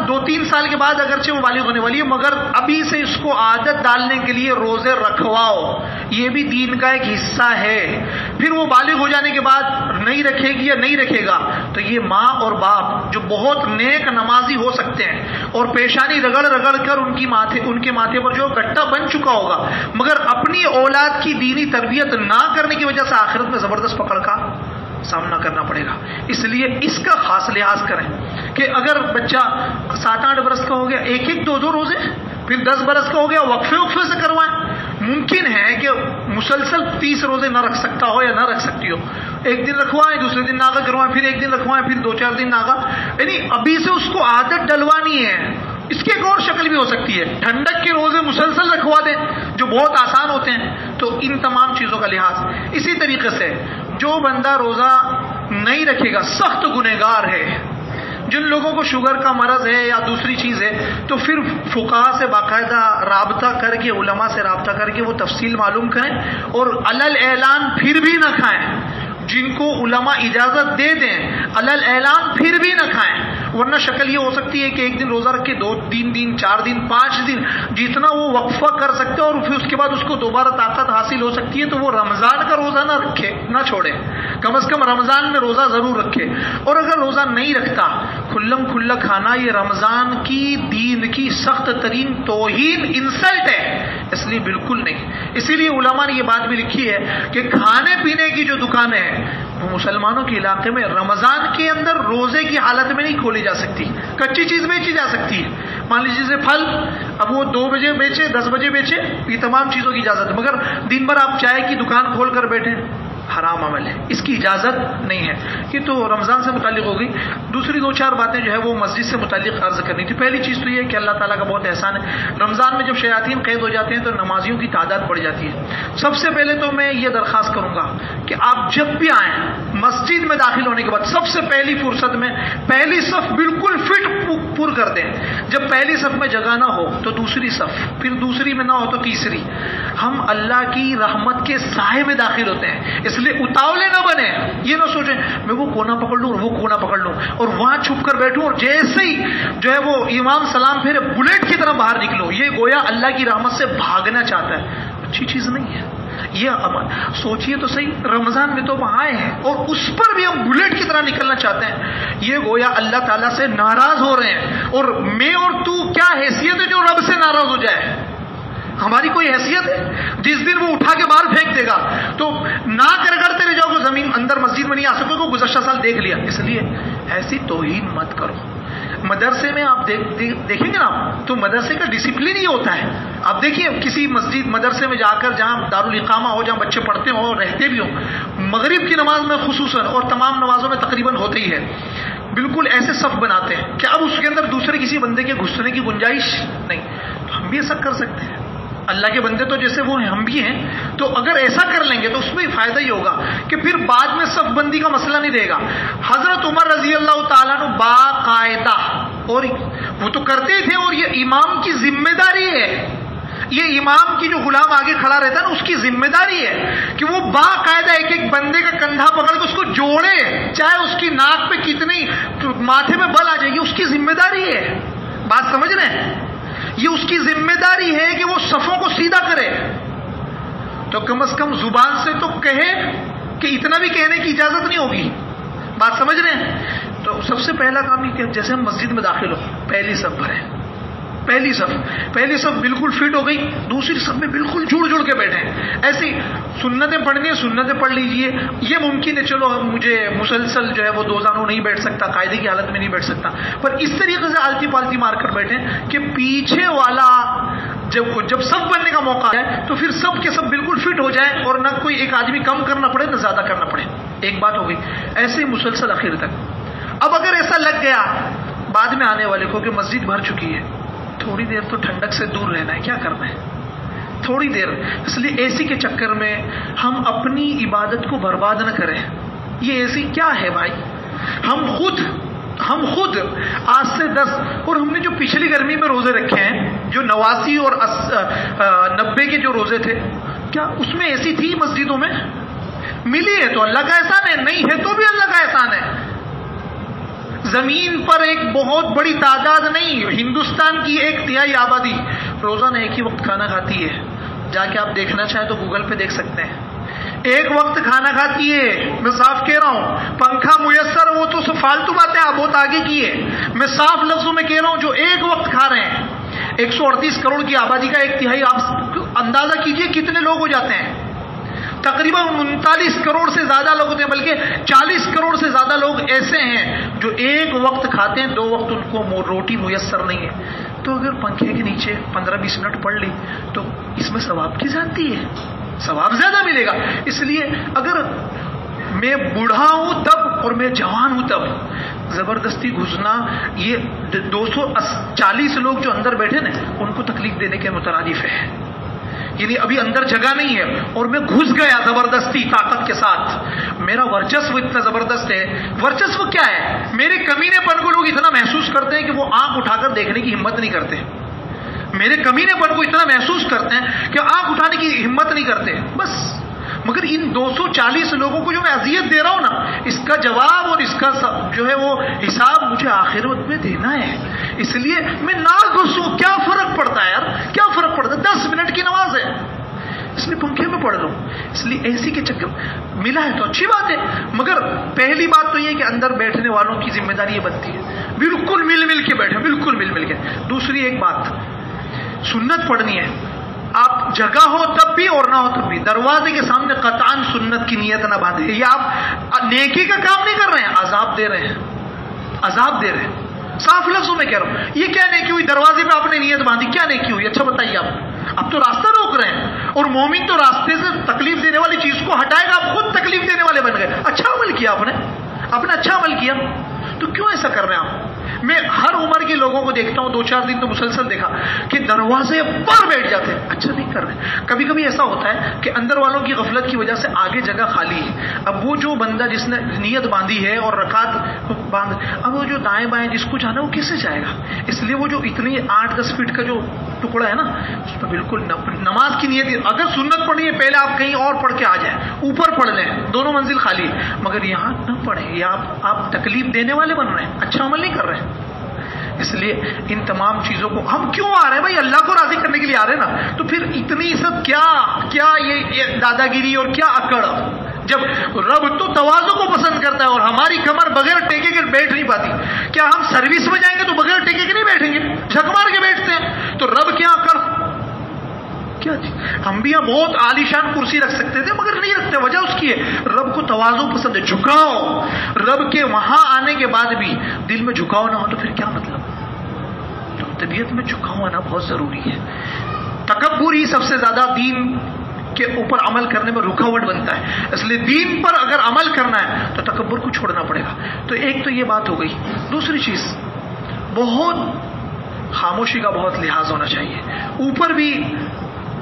2-3 سال کے بعد اگرچہ وہ بالغ ہونے والی ہے مگر ابھی سے اس کو عادت ڈالنے کے لیے روزے رکھواؤ، یہ بھی دین کا ایک حصہ ہے. پھر وہ بالغ ہو جانے کے بعد نہیں رکھے گی یا نہیں رکھے گا تو یہ ماں اور باپ جو بہت نیک نمازی ہو سکتے ہیں اور پیشانی رگڑ رگڑ کر ان کے ماتھے پر جو گٹا بن چکا ہوگا مگر اپنی اولاد کی دینی تربیت نہ کرنے کی وجہ سے آخرت میں زبردست پکڑ کا سامنا کرنا پڑے گا. اس لیے اس کا خاص لحاظ کریں کہ اگر بچہ 7-8 برس کا ہو گیا 1-2 روزے، پھر 10 برس کا ہو گیا وقفے سے کروائیں. ممکن ہے کہ مسلسل 30 روزے نہ رکھ سکتا ہو یا نہ رکھ سکتی ہو، ایک دن رکھوائیں دوسرے دن ناغا کروائیں، پھر ایک دن رکھوائیں پھر 2-4 دن ناغا، یعنی ابھی سے اس کو عادت ڈلوانی ہے. اس کی ایک اور شکل بھی ہو سکتی ہے، ٹھنڈک کے روزے مسلسل رکھوا دیں جو بہت آسان ہوتے ہیں. تو ان تمام چیزوں کا لحاظ. اسی طریقے سے جو بندہ روزہ نہیں رکھے گا سخت گنہگار ہے. جن لوگوں کو شوگر کا مرض ہے یا دوسری چیز ہے تو پھر فقہا سے باقاعدہ رابطہ کر کے علماء سے رابطہ کر کے وہ تفصیل معلوم کریں اور علل اعلان پھر بھی نہ کھائیں. جن کو علماء اجازت دے دیں علل اعلان پھر بھی نہ کھائیں، ورنہ شکل یہ ہو سکتی ہے کہ ایک دن روزہ رکھ کے 2-3 دن 4 دن 5 دن جتنا وہ وقفہ کر سکتے اور پھر اس کے بعد اس کو دوبارہ طاقت حاصل ہو سکتی ہے تو وہ رمضان کا روزہ نہ رکھے، نہ چھوڑے، کم از کم رمضان میں روزہ ضرور رکھے. اور اگر روزہ نہیں رکھتا کھلم کھلا کھانا یہ رمضان کی دین کی سخت ترین توہین انسلٹ ہے، اس لیے بالکل نہیں. اسی لیے علماء نے یہ بات بھی لکھی ہے کہ کھانے پینے کی جو دکانیں ہیں وہ مسلمانوں کے علاقے میں رمضان کے اندر روزے کی حالت میں نہیں کھولی جا سکتی. کچی چیز بیچی جا سکتی ہے، مان لیجیے جیسے پھل، اب وہ 2 بجے بیچے 10 بجے بیچے، یہ تمام چیزوں کی اجازت ہے، مگر دن بھر آپ چائے کی دکان کھول کر بیٹھے حرام عمل ہے، اس کی اجازت نہیں ہے. یہ تو رمضان سے متعلق ہو گئی. دوسری 2-4 باتیں جو ہے وہ مسجد سے متعلق عرض کرنی تھی. پہلی چیز تو یہ کہ اللہ تعالیٰ کا بہت احسان ہے، رمضان میں جب شیاطین قید ہو جاتے ہیں تو نمازیوں کی تعداد بڑھ جاتی ہے. سب سے پہلے تو میں یہ درخواست کروں گا کہ آپ جب بھی آئیں مسجد میں داخل ہونے کے بعد سب سے پہلی فرصت میں پہلی صف بالکل فٹ پر کر دیں. جب پہلی صف میں جگہ نہ ہو تو دوسری صف، پھر دوسری میں نہ ہو تو تیسری. ہم اللہ کی رحمت کے سائے میں داخل ہوتے ہیں، اس لیے اتاولے نہ بنے. یہ نہ سوچیں میں وہ کونا پکڑ لوں اور وہ کونا پکڑ لوں اور وہاں چھپ کر بیٹھوں اور جیسے ہی جو ہے وہ امام سلام پھیرے بلیٹ کی طرح باہر نکلو. یہ گویا اللہ کی رحمت سے بھاگنا چاہتا ہے. اچھی چیز نہیں ہے یہ. سوچئے تو صحیح, رمضان میں تو ہم آئے ہیں اور اس پر بھی ہم بلیٹ کی طرح نکلنا چاہتے ہیں. یہ گویا اللہ تعالیٰ سے ناراض ہو رہے ہیں. اور میں اور تو کیا حیثیت ہے جو رب سے ناراض ہو جائے؟ ہماری کوئی حیثیت ہے؟ جس دن وہ اٹھا کے باہر پھینک دے گا تو ناک رگڑتے رہ جاؤ گے, زمین اندر مسجد میں نہیں آ سکو گے, گزشتہ سال دیکھ لیا. اس لیے ایسی توہین مت کرو. مدرسے میں آپ دیکھیں گے نا تو مدرسے کا ڈسپلن ہی ہوتا ہے. آپ دیکھیے کسی مسجد مدرسے میں جا کر جہاں دارالاقامہ ہو, جہاں بچے پڑھتے ہوں اور رہتے بھی ہوں, مغرب کی نماز میں خصوصاً اور تمام نمازوں میں تقریباً ہوتے ہی ہے, بالکل ایسے صف بناتے ہیں کہ اب اس کے اندر دوسرے کسی بندے کے گھسنے کی گنجائش نہیں. تو ہم بھی ایسا کر سکتے ہیں. اللہ کے بندے تو جیسے وہ ہیں ہم بھی ہیں, تو اگر ایسا کر لیں گے تو اس میں فائدہ ہی ہوگا کہ پھر بعد میں صف بندی کا مسئلہ نہیں رہے گا. حضرت عمر رضی اللہ تعالیٰ عنہ باقاعدہ, اور وہ تو کرتے تھے, اور یہ امام کی ذمہ داری ہے, یہ امام کی جو غلام آگے کھڑا رہتا ہے نا اس کی ذمہ داری ہے کہ وہ باقاعدہ ایک ایک بندے کا کندھا پکڑ کے اس کو جوڑے, چاہے اس کی ناک پہ کتنی ماتھے میں بل آ جائے گی, اس کی ذمہ داری ہے. بات سمجھ رہے ہیں؟ یہ اس کی ذمہ داری ہے کہ وہ صفوں کو سیدھا کرے. تو کم از کم زبان سے تو کہے, کہ اتنا بھی کہنے کی اجازت نہیں ہوگی. بات سمجھ رہے ہیں؟ تو سب سے پہلا کام یہ کہ جیسے ہم مسجد میں داخل ہو, پہلی صف بھریں. پہلی صف بالکل فٹ ہو گئی, دوسری صف میں بالکل جڑ کے بیٹھے. ایسی سنتیں پڑھنی ہے, سنتیں پڑھ لیجئے. یہ ممکن ہے چلو مجھے مسلسل جو ہے وہ دو زانوں نہیں بیٹھ سکتا, قاعدے کی حالت میں نہیں بیٹھ سکتا, پر اس طریقے سے آلتی پالتی مار کر بیٹھیں کہ پیچھے والا جب سب بننے کا موقع ہے تو پھر سب کے سب بالکل فٹ ہو جائے اور نہ کوئی ایک آدمی کم کرنا پڑے نہ زیادہ کرنا پڑے. ایک بات ہو گئی. ایسے ہی مسلسل اخیر تک. اب اگر ایسا لگ گیا بعد میں آنے والے کو کہ مسجد بھر چکی ہے, تھوڑی دیر تو ٹھنڈک سے دور رہنا ہے, کیا کرنا ہے تھوڑی دیر. اس لیے اے سی کے چکر میں ہم اپنی عبادت کو برباد نہ کریں. یہ اے سی کیا ہے بھائی؟ ہم خود آج سے 10 اور ہم نے جو پچھلی گرمی میں روزے رکھے ہیں, جو 89 اور 90 کے جو روزے تھے, کیا اس میں اے سی تھی مسجدوں میں؟ ملی ہے تو اللہ کا احسان ہے, نہیں ہے تو بھی اللہ کا احسان ہے. زمین پر ایک بہت بڑی تعداد نہیں, ہندوستان کی 1/3 آبادی روزانہ ایک ہی وقت کھانا کھاتی ہے. جا کے آپ دیکھنا چاہیں تو گوگل پہ دیکھ سکتے ہیں. ایک وقت کھانا کھاتی ہے. میں صاف کہہ رہا ہوں, پنکھا میسر وہ تو فالتو باتیں آپ بہت آگے کی ہے. میں صاف لفظوں میں کہہ رہا ہوں جو ایک وقت کھا رہے ہیں, 138 کروڑ کی آبادی کا 1/3, آپ اندازہ کیجئے کتنے لوگ ہو جاتے ہیں. تقریباً 39 کروڑ سے زیادہ لوگ ہوتے ہیں, بلکہ 40 کروڑ سے زیادہ لوگ ایسے ہیں جو ایک وقت کھاتے ہیں, 2 وقت ان کو روٹی میسر نہیں ہے. تو اگر پنکھے کے نیچے 15-20 منٹ پڑھ لی تو اس میں ثواب کی زیادتی ہے, ثواب زیادہ ملے گا. اس لیے اگر میں بوڑھا ہوں تب اور میں جوان ہوں تب, زبردستی گھسنا یہ 240 لوگ جو اندر بیٹھے نا ان کو تکلیف دینے کے مترادف ہے. یعنی ابھی اندر جگہ نہیں ہے اور میں گھس گیا زبردستی طاقت کے ساتھ. میرا ورچسو اتنا زبردست ہے. ورچسو کیا ہے؟ میرے کمینے پن کو لوگ اتنا محسوس کرتے ہیں کہ وہ آنکھ اٹھا کر دیکھنے کی ہمت نہیں کرتے. میرے کمینے پن کو اتنا محسوس کرتے ہیں کہ آنکھ اٹھانے کی ہمت نہیں کرتے. بس مگر ان 240 لوگوں کو جو میں اذیت دے رہا ہوں نا, اس کا جواب اور اس کا جو ہے وہ حساب مجھے آخرت میں دینا ہے. اس لیے میں نہ گھسوں. کیا فرق پڑتا ہے یار, کیا فرق پڑتا ہے؟ 10 منٹ کی نماز ہے, اس لیے پنکھے میں پڑھ لو. اس لیے اے سی کے چکر ملا ہے تو اچھی بات ہے, مگر پہلی بات تو یہ کہ اندر بیٹھنے والوں کی ذمہ داری یہ بنتی ہے بالکل مل کے بیٹھے, بالکل مل کے. دوسری ایک بات, سنت پڑھنی ہے, آپ جگہ ہو تب بھی اور نہ ہو تب بھی دروازے کے سامنے قطعاً سنت کی نیت نہ باندھے. یہ آپ نیکی کا کام نہیں کر رہے ہیں, عذاب دے رہے ہیں. صاف لفظوں میں کہہ رہا ہوں. یہ کیا نیکی ہوئی؟ دروازے پہ آپ نے نیت باندھی, کیا نیکی ہوئی؟ اچھا بتائیے آپ تو راستہ روک رہے ہیں, اور مومن تو راستے سے تکلیف دینے والی چیز کو ہٹائے گا, آپ خود تکلیف دینے والے بن گئے. اچھا عمل کیا آپ نے اچھا عمل کیا, تو کیوں ایسا کر رہے ہیں آپ؟ میں ہر عمر کے لوگوں کو دیکھتا ہوں 2-4 دن تو مسلسل دیکھا کہ دروازے پر بیٹھ جاتے ہیں. اچھا نہیں کر رہے. کبھی کبھی ایسا ہوتا ہے کہ اندر والوں کی غفلت کی وجہ سے آگے جگہ خالی ہے. اب وہ جو بندہ جس نے نیت باندھی ہے اور رکعت باندھ، اب وہ جو دائیں بائیں جس کو جانا وہ کیسے جائے گا؟ اس لیے وہ جو اتنی 8-10 فٹ کا جو ٹکڑا ہے نا، اس پہ بالکل نماز کی نیت، اگر سنت پڑھنی ہے پہلے آپ کہیں اور پڑھ کے آ جائیں، اوپر پڑھ لیں، دونوں منزل خالی ہے، مگر یہاں نہ پڑھیں. یا آپ تکلیف دینے والے بن رہے ہیں، اچھا عمل نہیں کر رہے ہیں. اس لیے ان تمام چیزوں کو ہم کیوں آ رہے ہیں بھائی؟ اللہ کو راضی کرنے کے لیے آ رہے ہیں نا. تو پھر اتنی سب کیا یہ دادا گیری اور کیا اکڑ؟ جب رب تو تواضع کو پسند کرتا ہے اور ہماری کمر بغیر ٹیکے کے بیٹھ نہیں پاتی. کیا ہم سروس میں جائیں گے تو بغیر ٹیکے کے نہیں بیٹھیں گے؟ جھک مار کے بیٹھتے ہیں. تو رب کیا اکڑ؟ کیا جی ہم بھی یہاں بہت عالیشان کرسی رکھ سکتے تھے مگر نہیں رکھتے. وجہ اس کی ہے رب کو تواضع پسند ہے، جھکاؤ. رب کے وہاں آنے کے بعد بھی دل میں جھکاؤ نہ ہو تو پھر کیا مطلب؟ تو طبیعت میں جھکاؤ آنا بہت ضروری ہے. تکبر ہی سب سے زیادہ دین کے اوپر عمل کرنے میں رکاوٹ بنتا ہے. اس لیے دین پر اگر عمل کرنا ہے تو تکبر کو چھوڑنا پڑے گا. تو ایک تو یہ بات ہو گئی. دوسری چیز، بہت خاموشی کا بہت لحاظ ہونا چاہیے. اوپر بھی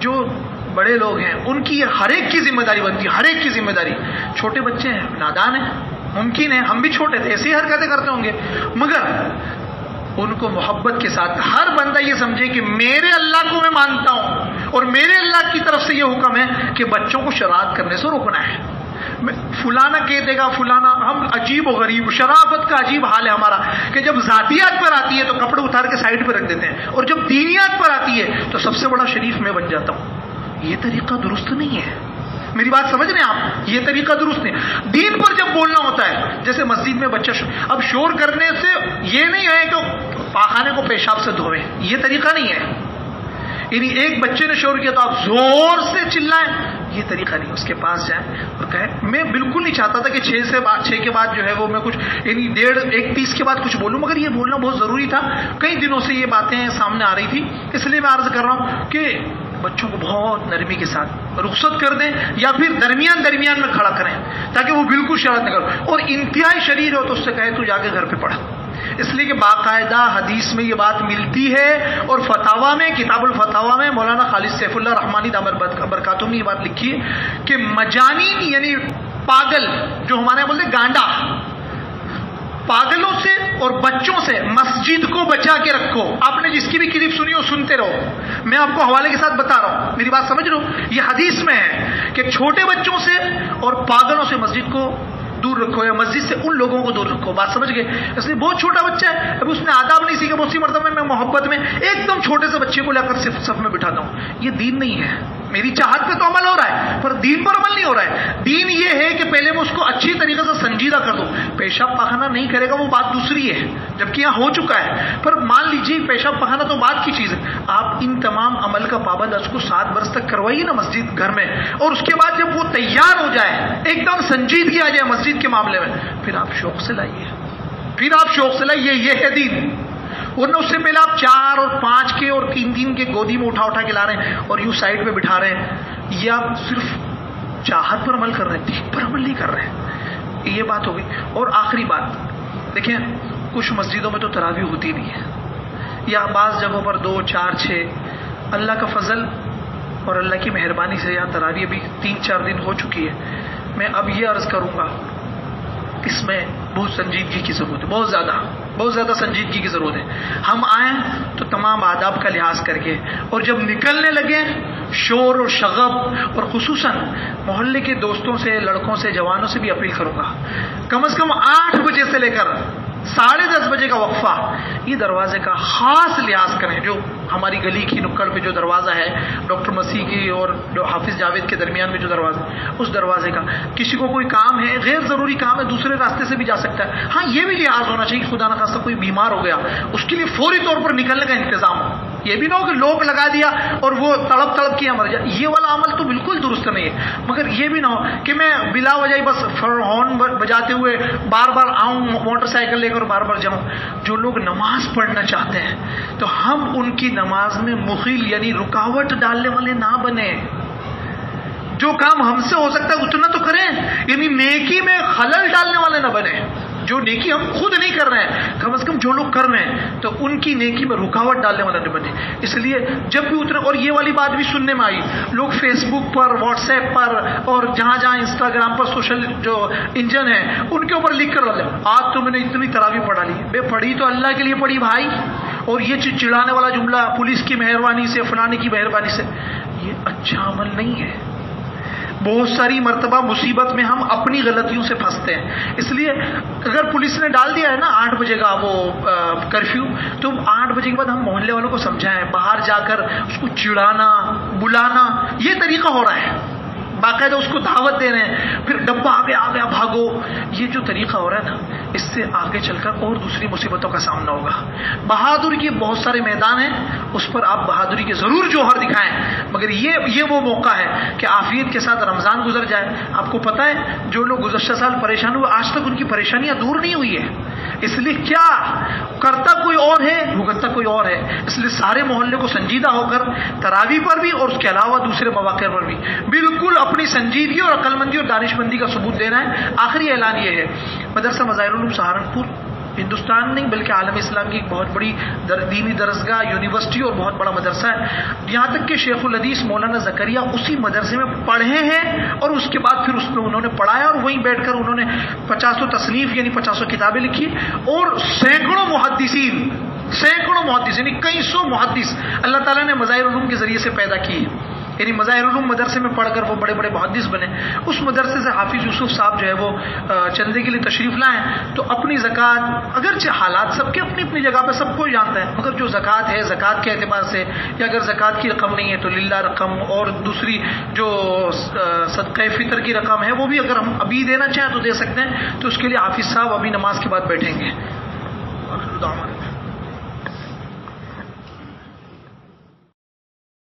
جو بڑے لوگ ہیں ان کی ہر ایک کی ذمہ داری بنتی ہے، ہر ایک کی ذمہ داری. چھوٹے بچے ہیں، نادان ہیں، ممکن ہے ہم بھی چھوٹے تھے ایسی حرکتیں کرتے ہوں گے، مگر ان کو محبت کے ساتھ ہر بندہ یہ سمجھے کہ میرے اللہ کو میں مانتا ہوں اور میرے اللہ کی طرف سے یہ حکم ہے کہ بچوں کو شرارت کرنے سے روکنا ہے. فلانا کہہ دے گا فلانا، ہم عجیب و غریب، شرافت کا عجیب حال ہے ہمارا کہ جب ذاتیات پر آتی ہے تو کپڑے اتار کے سائڈ پہ رکھ دیتے ہیں، اور جب دینیات پر آتی ہے تو سب سے بڑا شریف میں بن جاتا ہوں. یہ طریقہ درست نہیں ہے. میری بات سمجھ رہے ہیں آپ؟ یہ طریقہ درست نہیں. دین پر جب بولنا ہوتا ہے، جیسے مسجد میں بچہ اب شور کرنے سے یہ نہیں ہے کہ پاخانے کو پیشاب سے دھویں، یہ طریقہ نہیں ہے. یعنی ایک بچے نے شور کیا تو آپ زور سے چلائیں، یہ طریقہ نہیں. اس کے پاس جائیں اور کہیں. میں بالکل نہیں چاہتا تھا کہ 6 کے بعد جو ہے وہ میں کچھ یعنی 1:30 کے بعد کچھ بولوں، مگر یہ بولنا بہت ضروری تھا. کئی دنوں سے یہ باتیں سامنے آ رہی تھی، اس لیے میں عرض کر رہا ہوں کہ بچوں کو بہت نرمی کے ساتھ رخصت کر دیں یا پھر درمیان میں کھڑا کریں تاکہ وہ بالکل شرارت نہ کریں. اور انتہائی شریر ہو تو اس سے کہے تو جا کے گھر پہ پڑھ. اس لیے کہ باقاعدہ حدیث میں یہ بات ملتی ہے، اور فتاوا میں، کتاب الفتاوا میں مولانا خالد سیف اللہ رحمانی دامت برکاتہ نے یہ بات لکھی ہے کہ مجانین یعنی پاگل، جو ہمارے یہاں بولتے گانڈا، پاگلوں سے اور بچوں سے مسجد کو بچا کے رکھو. آپ نے جس کی بھی کلپ سنی ہو سنتے رہو، میں آپ کو حوالے کے ساتھ بتا رہا ہوں، میری بات سمجھ رہے ہو؟ یہ حدیث میں ہے کہ چھوٹے بچوں سے اور پاگلوں سے مسجد کو دور رکھو، یا مسجد سے ان لوگوں کو دور رکھو. بات سمجھ گئے؟ اس لیے بہت چھوٹا بچہ ہے، ابھی اس نے آداب نہیں سیکھا. بہت سی مرتبہ میں محبت میں ایک دم چھوٹے سے بچے کو لا کر صف میں بٹھاتا ہوں. یہ دین نہیں ہے. میری چاہت پہ تو عمل ہو رہا ہے پر دین پر عمل نہیں ہو رہا ہے. دین یہ ہے کہ پہلے میں اس کو اچھی طریقے سے سنجیدہ کر دوں. پیشاب پاخانہ نہیں کرے گا وہ بات دوسری ہے، جبکہ یہاں ہو چکا ہے. پر مان لیجیے پیشاب پاخانہ تو بات کی چیز ہے. آپ ان تمام عمل کا پابند اس کو 7 برس تک کروائیے نا مسجد گھر میں، اور اس کے بعد جب وہ تیار ہو جائے، ایک دم سنجیدگی آ جائے مسجد کے معاملے میں، پھر آپ شوق سے لائیے. یہ ہے دین. ورنہ اس سے پہلے آپ 4 اور 5 کے اور 3 کے گودی میں اٹھا کے لا رہے ہیں اور یوں سائڈ پہ بٹھا رہے ہیں. یہ آپ صرف چاہت پر عمل کر رہے ہیں، دین پر عمل نہیں کر رہے ہیں. یہ بات ہو گئی. اور آخری بات دیکھیں، کچھ مسجدوں میں تو تراویح ہوتی نہیں ہے، یا بعض جگہوں پر 2, 4, 6. اللہ کا فضل اور اللہ کی مہربانی سے یہاں تراویح بھی 3-4 دن ہو چکی ہے. میں اب یہ عرض کروں گا، اس میں بہت سنجیدگی کی ضرورت ہے، بہت زیادہ سنجیدگی کی ضرورت ہے. ہم آئیں تو تمام آداب کا لحاظ کر کے، اور جب نکلنے لگیں شور اور شغب، اور خصوصاً محلے کے دوستوں سے، لڑکوں سے، جوانوں سے بھی اپیل کروں گا، کم از کم 8 بجے سے لے کر 10:30 بجے کا وقفہ، یہ دروازے کا خاص لحاظ کریں. جو ہماری گلی کی نکڑ پہ جو دروازہ ہے، ڈاکٹر مسیح کی اور حافظ جاوید کے درمیان میں جو دروازہ، اس دروازے کا کسی کو کوئی کام ہے، غیر ضروری کام ہے، دوسرے راستے سے بھی جا سکتا ہے. ہاں یہ بھی لحاظ ہونا چاہیے، خدا نخواستہ کوئی بیمار ہو گیا، اس کے لیے فوری طور پر نکلنے کا انتظام ہو. یہ بھی نہ ہو کہ لوگ لگا دیا اور وہ تڑپ کیا مر جائے. یہ والا عمل تو بالکل درست نہیں ہے. مگر یہ بھی نہ ہو کہ میں بلا وجہ بس ہارن بجاتے ہوئے بار آؤں، موٹر سائیکل لے کر بار جاؤں. جو لوگ نماز پڑھنا چاہتے ہیں تو ہم ان کی نماز میں مخل یعنی رکاوٹ ڈالنے والے نہ بنے. جو کام ہم سے ہو سکتا ہے اتنا تو کریں، یعنی نیکی میں خلل ڈالنے والے نہ بنے. جو نیکی ہم خود نہیں کر رہے ہیں، کم از کم جو لوگ کر رہے ہیں تو ان کی نیکی میں رکاوٹ ڈالنے والا نہیں بنے. اس لیے جب بھی اترے، اور یہ والی بات بھی سننے میں آئی، لوگ فیس بک پر، واٹس ایپ پر اور جہاں جہاں انسٹاگرام پر سوشل جو انجن ہیں ان کے اوپر لکھ کر ڈالتے ہیں آج تو میں نے اتنی تراویح پڑھا لی. بے پڑھی تو اللہ کے لیے پڑھی بھائی، اور یہ چڑھانے والا جملہ پولیس کی مہربانی سے، فلانے کی مہربانی سے، یہ اچھا عمل نہیں ہے. بہت ساری مرتبہ مصیبت میں ہم اپنی غلطیوں سے پھنستے ہیں. اس لیے اگر پولیس نے ڈال دیا ہے نا 8 بجے کا وہ کرفیو، تو 8 بجے کے بعد ہم محلے والوں کو سمجھائیں، باہر جا کر اس کو چڑھانا، بلانا، یہ طریقہ ہو رہا ہے. باقاعدہ اس کو دعوت دے رہے ہیں، پھر ڈبہ آ گیا بھاگو. یہ جو طریقہ ہو رہا ہے نا، اس سے آگے چل کر اور دوسری مصیبتوں کا سامنا ہوگا. بہادری کے بہت سارے میدان ہیں، اس پر آپ بہادری کے ضرور جوہر دکھائیں، مگر یہ وہ موقع ہے کہ عافیت کے ساتھ رمضان گزر جائے. آپ کو پتہ ہے جو لوگ گزشتہ سال پریشان ہوئے، آج تک ان کی پریشانیاں دور نہیں ہوئی ہے. اس لیے کیا کرتا کوئی اور ہے، بھگتتا کوئی اور ہے. اس لیے سارے محلے کو سنجیدہ ہو کر تراویح پر بھی اور اس کے علاوہ دوسرے مواقع پر بھی بالکل اپنی سنجیدگی اور عقل مندی اور دانش مندی کا ثبوت دینا ہے. آخری اعلان یہ ہے، مدرسہ مظاہر العلوم سہارنپور ہندوستان نہیں بلکہ عالم اسلام کی ایک بہت بڑی دینی درسگاہ، یونیورسٹی اور بہت بڑا مدرسہ ہے. یہاں تک کہ شیخ الحدیث مولانا زکریا اسی مدرسے میں پڑھے ہیں، اور اس کے بعد پھر اس میں انہوں نے پڑھایا، اور وہیں بیٹھ کر انہوں نے 50 تصنیف یعنی 50 کتابیں لکھی، اور سینکڑوں محدثین یعنی کئی سو محدث اللہ تعالیٰ نے مظاہر العلوم کے ذریعے سے پیدا کیے. یعنی مظاہر العلوم مدرسے میں پڑھ کر وہ بڑے بڑے محدث بنے. اس مدرسے سے حافظ یوسف صاحب جو ہے وہ چندے کے لیے تشریف لائیں، تو اپنی زکوٰۃ، اگرچہ حالات سب کے اپنی اپنی جگہ پہ سب کوئی جانتا ہے، مگر جو زکوٰۃ ہے زکوٰۃ کے اعتبار سے، یا اگر زکوٰۃ کی رقم نہیں ہے تو للہ رقم، اور دوسری جو صدقہ فطر کی رقم ہے وہ بھی اگر ہم ابھی دینا چاہیں تو دے سکتے ہیں. تو اس کے لیے حافظ صاحب ابھی نماز کے بعد بیٹھیں گے.